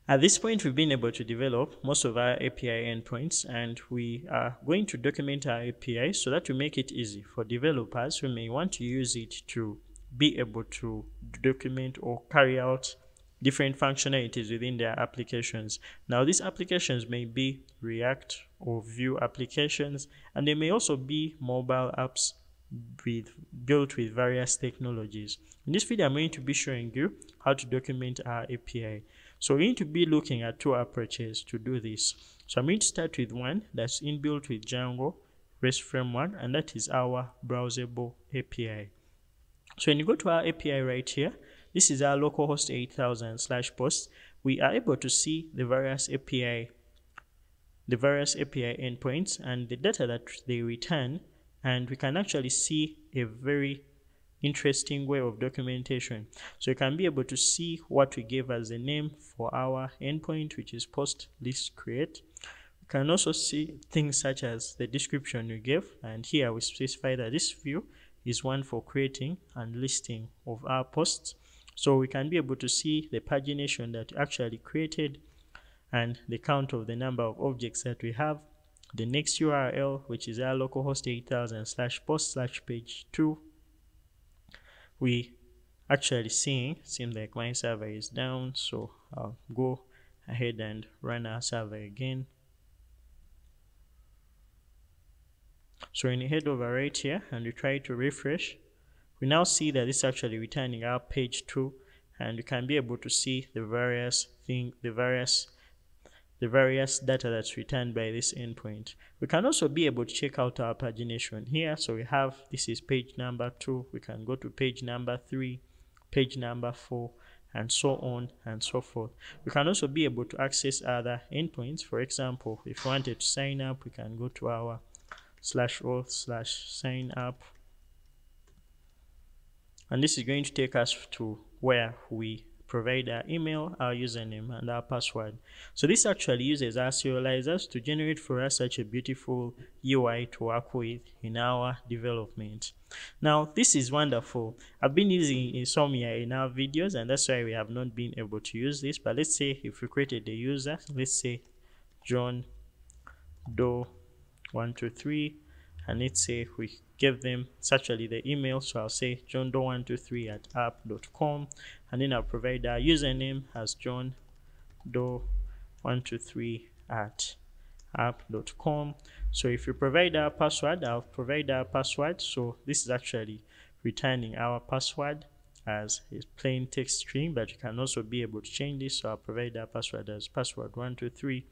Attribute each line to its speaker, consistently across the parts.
Speaker 1: At this point, we've been able to develop most of our API endpoints, and we are going to document our API so that to make it easy for developers who may want to use it to be able to document or carry out different functionalities within their applications. Now, these applications may be React or Vue applications, and they may also be mobile apps built with various technologies. In this video, I'm going to be showing you how to document our API. So we're going to be looking at two approaches to do this. So I'm going to start with one that's inbuilt with Django REST framework, and that is our Browseable Api. So when you go to our API right here, this is our localhost 8000/post. We are able to see the various API endpoints and the data that they return, and we can actually see a very interesting way of documentation. So you can be able to see what we gave as a name for our endpoint, which is post list create. You can also see things such as the description you gave, and here we specify that this view is one for creating and listing of our posts. So we can be able to see the pagination that you actually created and the count of the number of objects that we have, the next URL, which is our localhost 8000/post/page2. We actually seems like my server is down, so I'll go ahead and run our server again. So when you head over right here and you try to refresh, we now see that it's actually returning our page 2, and you can be able to see the various data that's returned by this endpoint. We can also be able to check out our pagination here. So we have, this is page number 2, we can go to page number 3, page number 4, and so on and so forth. We can also be able to access other endpoints. For example, if we wanted to sign up, we can go to our /auth/sign up, and this is going to take us to where we provide our email, our username, and our password. So this actually uses our serializers to generate for us such a beautiful UI to work with in our development. Now, this is wonderful. I've been using Insomnia in our videos, and that's why we have not been able to use this. But let's say if we created a user, let's say John Doe 123, and let's say we give them, it's actually the email, so I'll say johndoe123@app.com, and then I'll provide our username as johndoe123@app.com. So if you provide our password, I'll provide our password. So this is actually returning our password as a plain text string, but you can also be able to change this. So I'll provide our password as password123,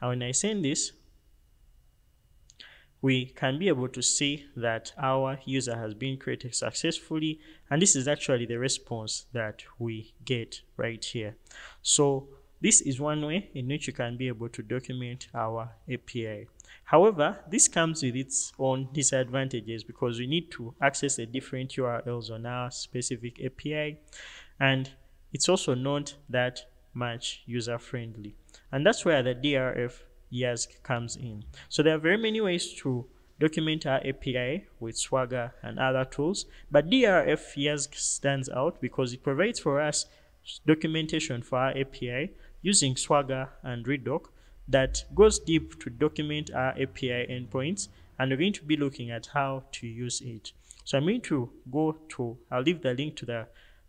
Speaker 1: and when I send this, we can be able to see that our user has been created successfully, and this is actually the response that we get right here. So this is one way in which you can be able to document our API. However, this comes with its own disadvantages because we need to access the different URLs on our specific API, and it's also not that much user friendly, and that's where the DRF Yasg comes in. So there are very many ways to document our API with Swagger and other tools, but DRF Yasg stands out because it provides for us documentation for our API using Swagger and Redoc that goes deep to document our API endpoints, and we're going to be looking at how to use it. So I'm going to I'll leave the link to the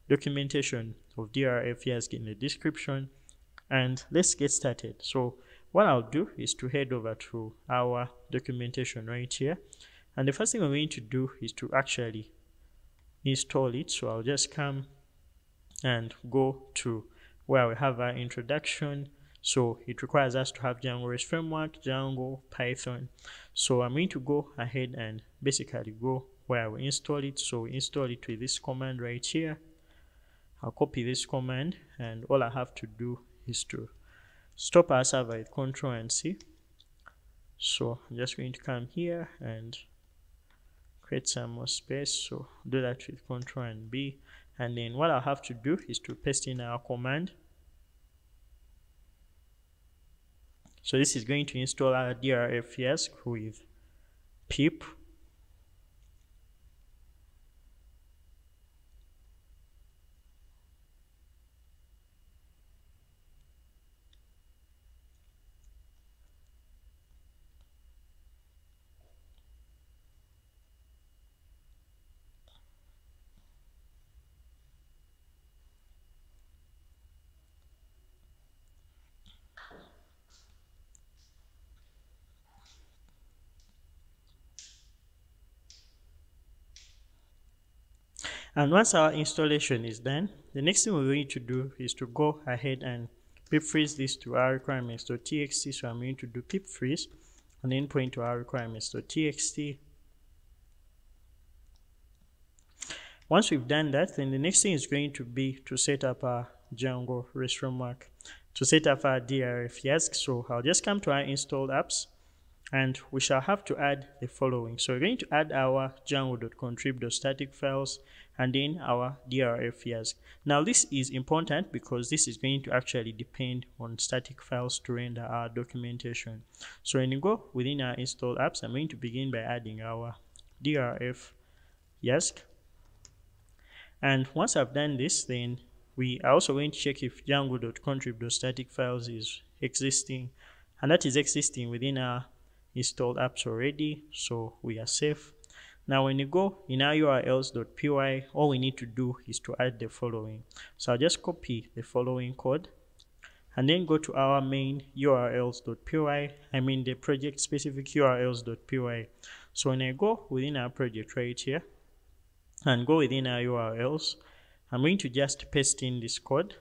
Speaker 1: documentation of DRF Yasg in the description, and let's get started. So what I'll do is to head over to our documentation right here, and the first thing we're going to do is to actually install it. So I'll just come and go to where we have our introduction. So it requires us to have Django REST framework, Django, Python. So I'm going to go ahead and basically go where we install it. So we install it with this command right here. I'll copy this command, and all I have to do is to stop our server with Control and C. So I'm just going to come here and create some more space. So do that with Control and B, and then what I'll have to do is to paste in our command. So this is going to install our DRF Yasg with pip And once our installation is done, the next thing we're going to do is to go ahead and pip freeze this to our requirements.txt. So I'm going to do pip freeze and then point to our requirements.txt. Once we've done that, then the next thing is going to be to set up our Django REST framework, to set up our DRF Yasg. So I'll just come to our installed apps, and we shall have to add the following. So we're going to add our django.contrib.static files and then our DRF Yasg. Now this is important because this is going to actually depend on static files to render our documentation. So when you go within our installed apps, I'm going to begin by adding our DRF Yasg. And once I've done this, then we are also going to check if django.contrib.static files is existing, and that is existing within our installed apps already, so we are safe. Now when you go in our urls.py, all we need to do is to add the following. So I'll just copy the following code and then go to our main urls.py, I mean the project specific urls.py. So when I go within our project right here and go within our URLs, I'm going to just paste in this code.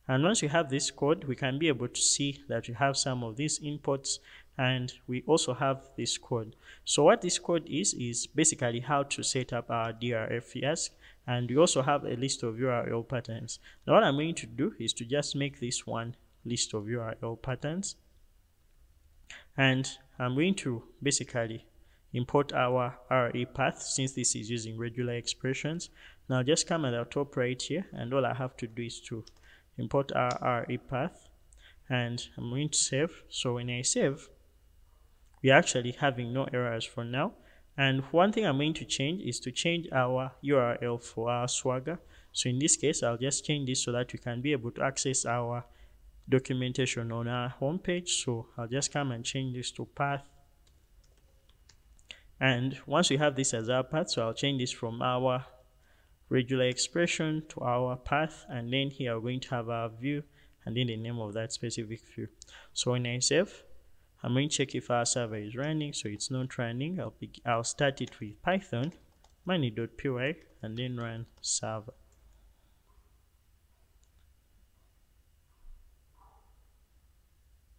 Speaker 1: And once we have this code, we can be able to see that we have some of these inputs, and we also have this code. So what this code is basically how to set up our DRF Yasg, and we also have a list of URL patterns. Now what I'm going to do is to just make this one list of URL patterns, and I'm going to basically import our RE path since this is using regular expressions. Now just come at the top right here, and all I have to do is to import our RE path, and I'm going to save. So when I save, we're actually having no errors for now. And one thing I'm going to change is to change our URL for our Swagger. So in this case, I'll just change this so that we can be able to access our documentation on our homepage. So I'll just come and change this to path. And once we have this as our path, so I'll change this from our regular expression to our path, and then here we're going to have our view and then the name of that specific view. So when I save, I'm going to check if our server is running. So it's not running. I'll start it with Python money.py and then run server.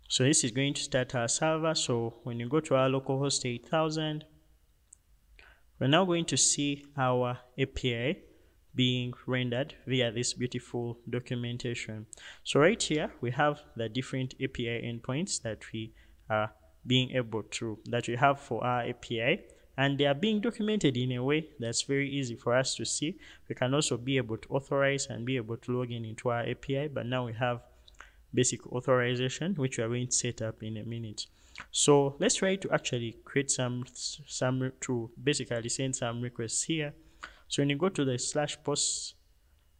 Speaker 1: So this is going to start our server. So when you go to our localhost 8000, we're now going to see our API being rendered via this beautiful documentation. So right here we have the different API endpoints that we are being able to that we have for our API, and they are being documented in a way that's very easy for us to see. We can also be able to authorize and be able to log in into our API, but now we have basic authorization, which we are going to set up in a minute. So let's try to actually create some to basically send some requests here. So when you go to the /post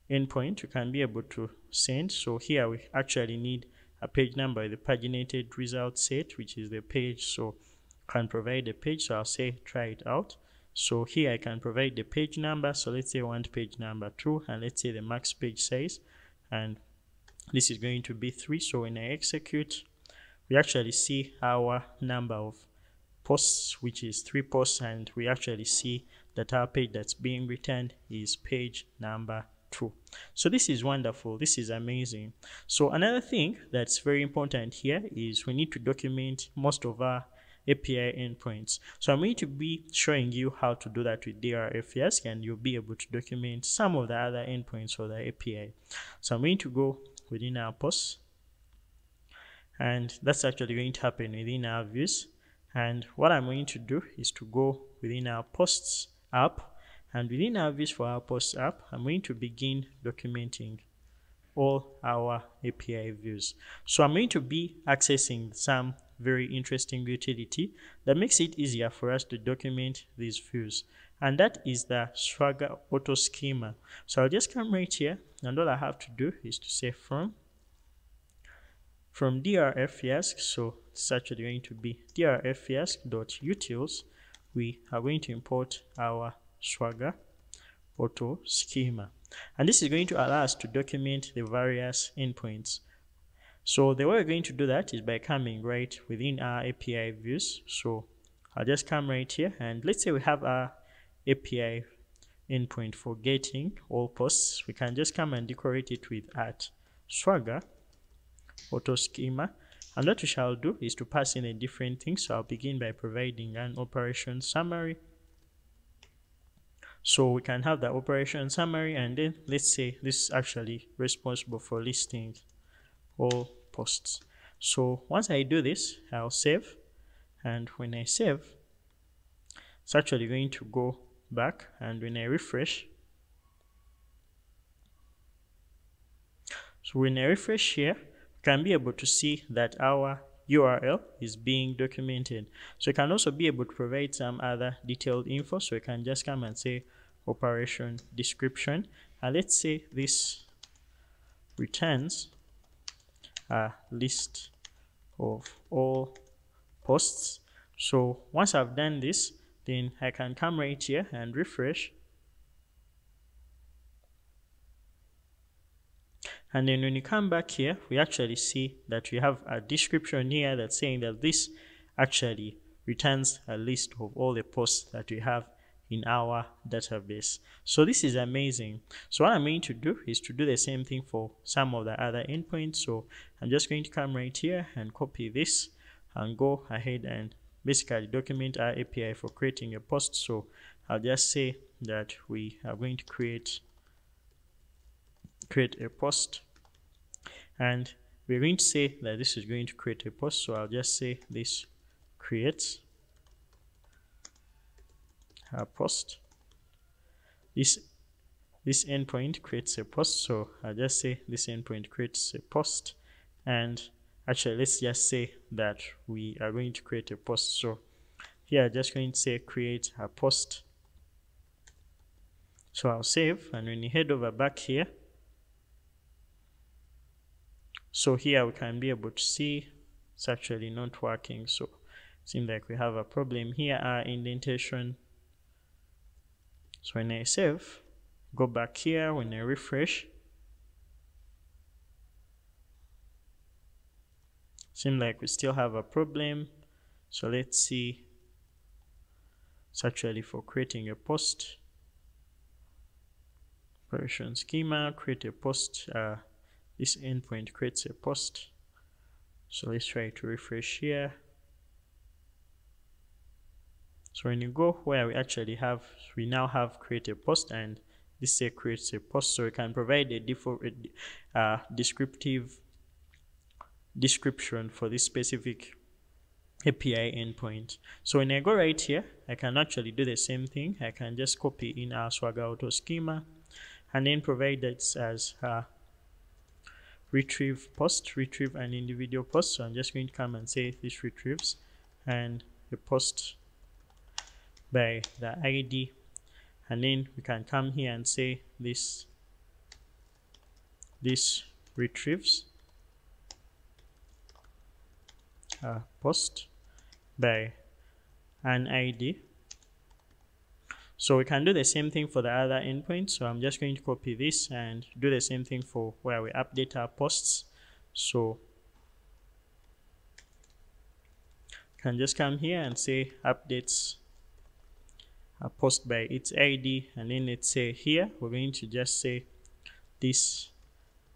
Speaker 1: endpoint, you can be able to send. So here we actually need a page number, the paginated result set, which is the page. So can provide a page. So I'll say try it out. So here I can provide the page number. So let's say I want page number 2, and let's say the max page size, and this is going to be 3. So when I execute, we actually see our number of posts, which is 3 posts, and we actually see that our page that's being returned is page number 2. So this is wonderful. This is amazing. So another thing that's very important here is we need to document most of our API endpoints. So I'm going to be showing you how to do that with DRF Yasg, and you'll be able to document some of the other endpoints for the API. So I'm going to go within our posts, and that's actually going to happen within our views. And what I'm going to do is to go within our posts app, and within our views for our posts app, I'm going to begin documenting all our API views. So I'm going to be accessing some very interesting utility that makes it easier for us to document these views, and that is the Swagger auto schema. So I'll just come right here, and all I have to do is to say from DRF Yasg. So it's actually going to be DRF Yasg.utils. We are going to import our Swagger auto schema, and this is going to allow us to document the various endpoints. So the way we're going to do that is by coming right within our API views. So I'll just come right here, and let's say we have our API endpoint for getting all posts, we can just come and decorate it with @Swagger auto schema. And what we shall do is to pass in a different thing. So I'll begin by providing an operation summary. So we can have the operation summary, and then let's say this is actually responsible for listing all posts. So once I do this, I'll save, and when I save, it's actually going to go back, and when I refresh, so when I refresh here, we can be able to see that our URL is being documented. So you can also be able to provide some other detailed info. So you can just come and say operation description, and let's say this returns a list of all posts. So once I've done this, then I can come right here and refresh. And then when you come back here, we actually see that we have a description here that's saying that this actually returns a list of all the posts that we have in our database. So this is amazing. So what I'm going to do is to do the same thing for some of the other endpoints. So I'm just going to come right here and copy this and go ahead and basically document our API for creating a post. So I'll just say that we are going to create a post, and we're going to say that this is going to create a post. So I'll just say this creates a post. This endpoint creates a post. So I'll just say this endpoint creates a post, and actually let's just say that we are going to create a post. So here I'm just going to say create a post. So I'll save, and when you head over back here, so here we can be able to see it's actually not working. So it seems like we have a problem here, our indentation. So when I save, go back here, when I refresh, seems like we still have a problem. So let's see, it's actually for creating a post. Operation schema, create a post. This endpoint creates a post. So let's try to refresh here. So when you go where we actually have, we now have create a post, and this say creates a post. So we can provide a default descriptive description for this specific API endpoint. So when I go right here, I can actually do the same thing. I can just copy in our Swagger auto schema and then provide that as retrieve post, retrieve an individual post. So I'm just going to come and say this retrieves and the post by the ID, and then we can come here and say this retrieves a post by an ID. So we can do the same thing for the other endpoint. So I'm just going to copy this and do the same thing for where we update our posts. So can just come here and say updates a post by its ID, and then let's say here we're going to just say this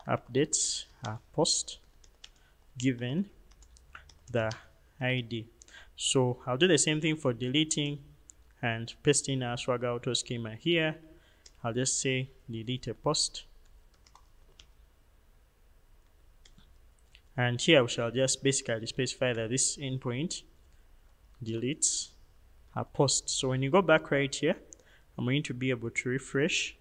Speaker 1: updates a post given the ID. So I'll do the same thing for deleting and pasting our Swagger auto schema here. I'll just say delete a post, and here we shall just basically specify that this endpoint deletes a post. So when you go back right here, I'm going to be able to refresh.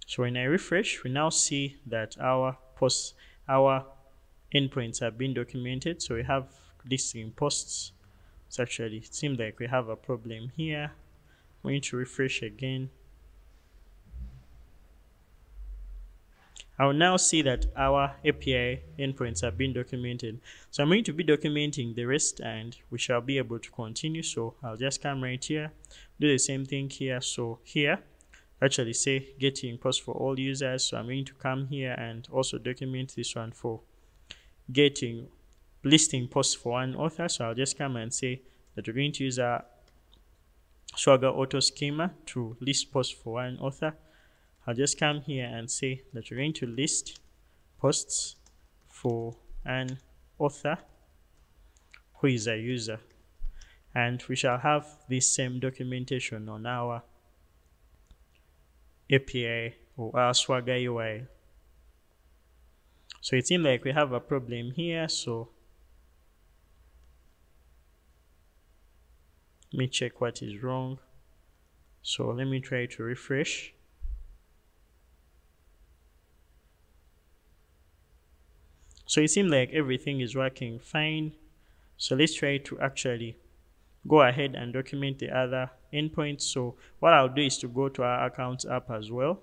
Speaker 1: So when I refresh, we now see that our endpoints have been documented. So we have listing posts. It's actually, it seems like we have a problem here. I'm going to refresh again. I will now see that our API endpoints have been documented. So I'm going to be documenting the rest, and we shall be able to continue. So I'll just come right here, do the same thing here. So here, actually say getting post for all users. So I'm going to come here and also document this one for getting listing posts for one author. So I'll just come and say that we're going to use our Swagger auto schema to list posts for one author. I'll just come here and say that we're going to list posts for an author who is a user, and we shall have this same documentation on our API or our Swagger UI. So it seems like we have a problem here, so let me check what is wrong. So let me try to refresh. So it seems like everything is working fine. So let's try to actually go ahead and document the other endpoints. So what I'll do is to go to our accounts app as well.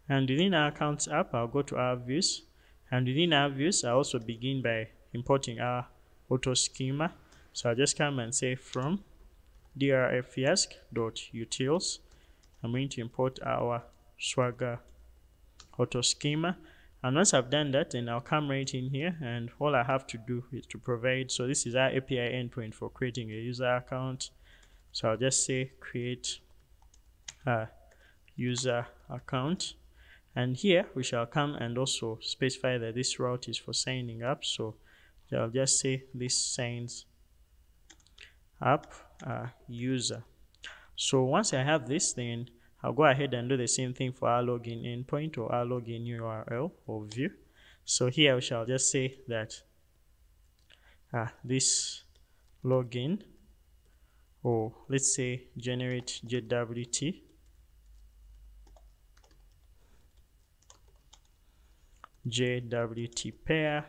Speaker 1: And within our accounts app, I'll go to our views. And within our views, I'll also begin by importing our auto schema. So I'll just come and say from DRF Yasg.utils. I'm going to import our Swagger auto schema. And once I've done that, then I'll come right in here, and all I have to do is to provide. So this is our API endpoint for creating a user account. So I'll just say create a user account. And here we shall come and also specify that this route is for signing up. So I'll just say this signs up user. So once I have this, then I'll go ahead and do the same thing for our login endpoint or our login URL or view. So here we shall just say that this login, or let's say generate JWT pair,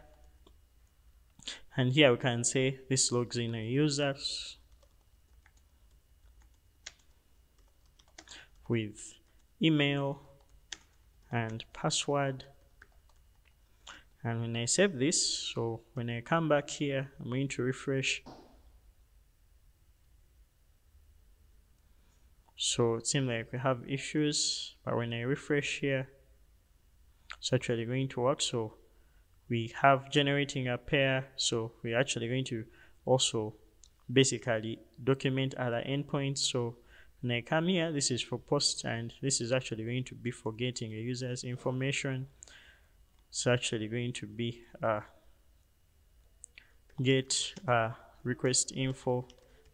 Speaker 1: and here we can say this logs in a user with email and password. And when I save this, so when I come back here, I'm going to refresh. So it seems like we have issues, but when I refresh here, it's actually going to work. So we have generating a pair, so we're actually going to also basically document other endpoints. So when I come here, this is for posts, and this is actually going to be for getting a user's information. It's actually going to be get request info,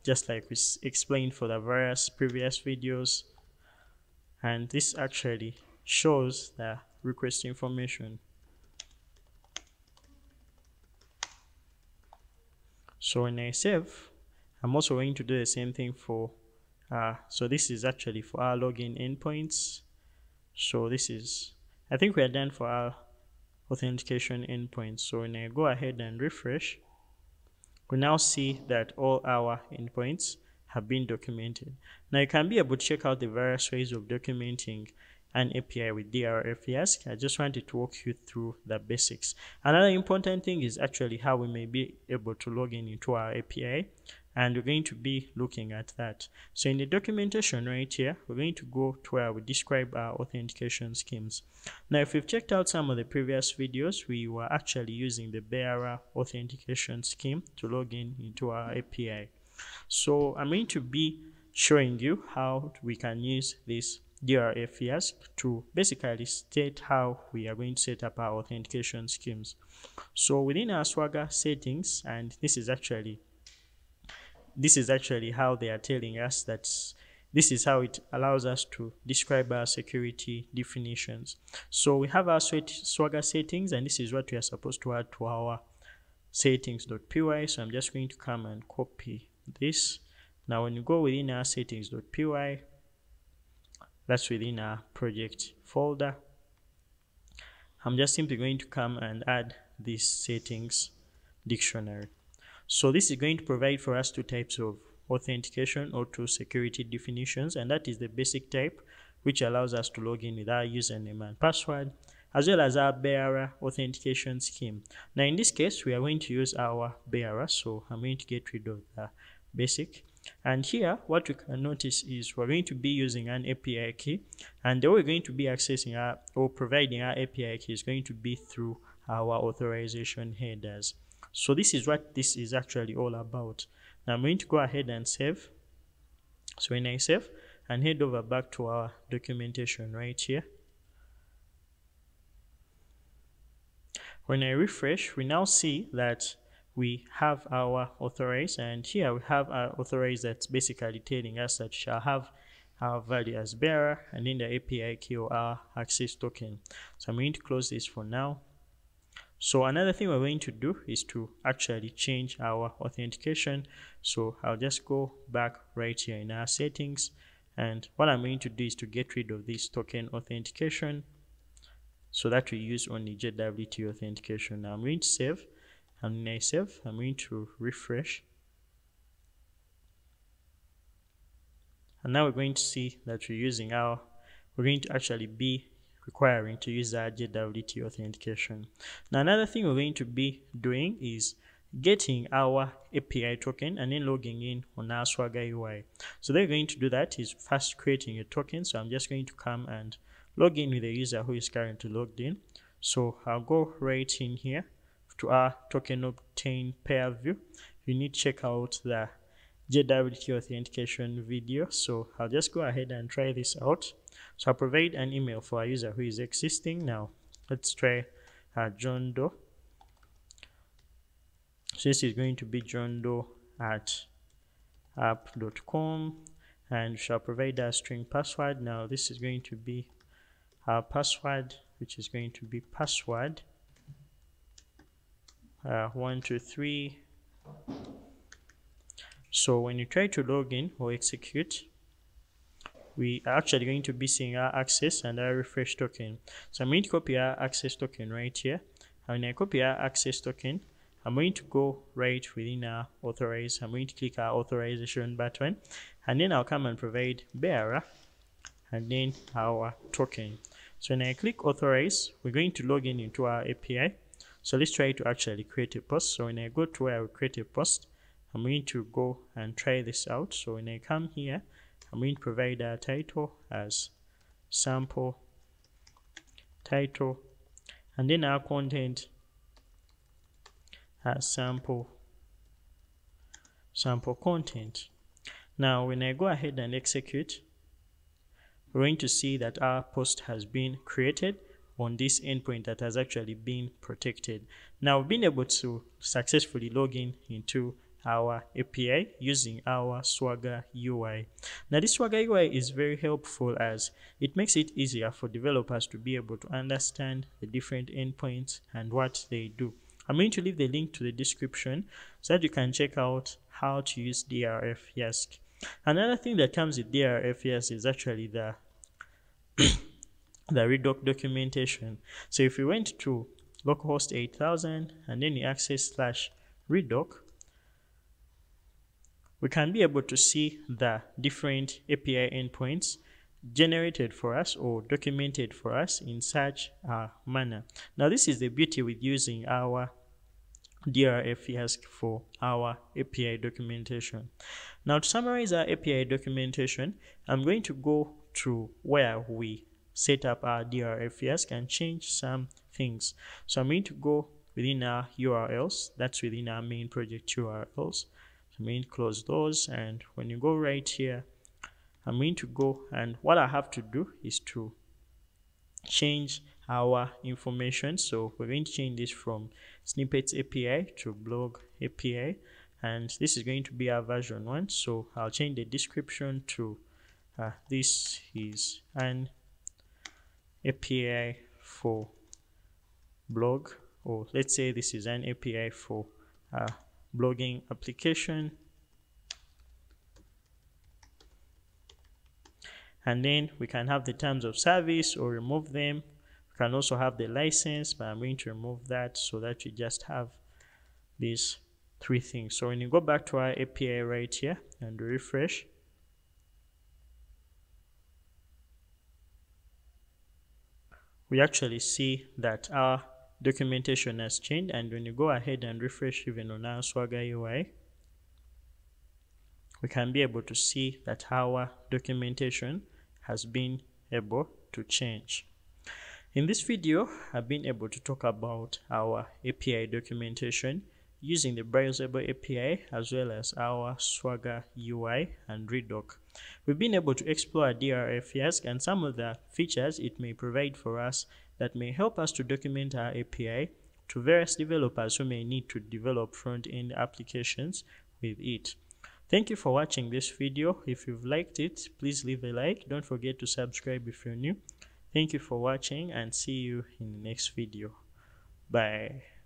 Speaker 1: just like we explained for the various previous videos. And this actually shows the request information. So when I save, I'm also going to do the same thing for so this is actually for our login endpoints. So this is, I think we are done for our authentication endpoints. So when I go ahead and refresh, we now see that all our endpoints have been documented. Now you can be able to check out the various ways of documenting an API with DRF Yasg. I just wanted to walk you through the basics. Another important thing is actually how we may be able to log in into our API, and we're going to be looking at that. So in the documentation right here, we're going to go to where we describe our authentication schemes. Now if you've checked out some of the previous videos, we were actually using the bearer authentication scheme to log in into our API. So I'm going to be showing you how we can use this DRF Yasg to basically state how we are going to set up our authentication schemes. So within our Swagger settings, and this is actually how they are telling us that this is how it allows us to describe our security definitions. So we have our Swagger settings, and this is what we are supposed to add to our settings.py. So I'm just going to come and copy this. Now when you go within our settings.py, that's within our project folder, I'm just simply going to come and add this settings dictionary. So this is going to provide for us two types of authentication or two security definitions, and that is the basic type, which allows us to log in with our username and password, as well as our bearer authentication scheme. Now in this case, we are going to use our bearer, so I'm going to get rid of the basic. And here, what we can notice is we're going to be using an API key, and the way we're going to be accessing or providing our API key is going to be through our authorization headers. So this is what this is actually all about. Now I'm going to go ahead and save. So when I save and head over back to our documentation right here, when I refresh, we now see that we have our authorized, and here we have our authorized that's basically telling us that shall have our value as bearer and then the API key or our access token. So I'm going to close this for now. So another thing we're going to do is to actually change our authentication. So I'll just go back right here in our settings, and what I'm going to do is to get rid of this token authentication so that we use only JWT authentication. Now I'm going to save, and when I save, I'm going to refresh. And now we're going to see that we're going to actually be requiring to use our JWT authentication. Now another thing we're going to be doing is getting our API token and then logging in on our Swagger UI. So they're going to do that is first creating a token. So I'm just going to come and log in with the user who is currently logged in. So I'll go right in here to our token obtain pair view. You need to check out the JWT authentication video. So I'll just go ahead and try this out. So I'll provide an email for a user who is existing. Now let's try John Doe. So this is going to be John Doe at app.com, and we shall provide a string password. Now this is going to be our password, which is going to be password 123. So when you try to log in or execute, we are actually going to be seeing our access and our refresh token. So I'm going to copy our access token right here. And when I copy our access token, I'm going to go right within our authorize. I'm going to click our authorization button, and then I'll come and provide bearer and then our token. So when I click authorize, we're going to log in into our API. So let's try to actually create a post. So when I go to where I will create a post, I'm going to go and try this out. So when I come here, I'm going to provide our title as sample title, and then our content as sample content. Now when I go ahead and execute, we're going to see that our post has been created on this endpoint that has actually been protected. Now we've been able to successfully log in into our API using our Swagger UI. Now this Swagger UI is very helpful as it makes it easier for developers to be able to understand the different endpoints and what they do. I'm going to leave the link to the description so that you can check out how to use DRF Yasg. Another thing that comes with DRF Yasg is actually the Redoc documentation. So if we went to localhost 8000 and then you access /redoc, we can be able to see the different API endpoints generated for us or documented for us in such a manner. Now this is the beauty with using our DRF Yasg for our API documentation. Now to summarize our API documentation, I'm going to go to where we set up our DRF Yasg and change some things. So I'm going to go within our URLs, that's within our main project URLs. I'm going to close those, and when you go right here, I'm going to go, and what I have to do is to change our information. So we're going to change this from snippets API to blog API, and this is going to be our version 1. So I'll change the description to this is an API for blog, or let's say this is an API for blogging application. And then we can have the terms of service or remove them. We can also have the license, but I'm going to remove that so that we just have these 3 things. So when you go back to our API right here and refresh, we actually see that our documentation has changed. And when you go ahead and refresh even on our Swagger UI, we can be able to see that our documentation has been able to change. In this video, I've been able to talk about our API documentation using the Browseable API as well as our Swagger UI and Redoc. We've been able to explore DRF Yasg and some of the features it may provide for us that may help us to document our API to various developers who may need to develop front-end applications with it. Thank you for watching this video. If you've liked it, please leave a like. Don't forget to subscribe if you're new. Thank you for watching and see you in the next video. Bye.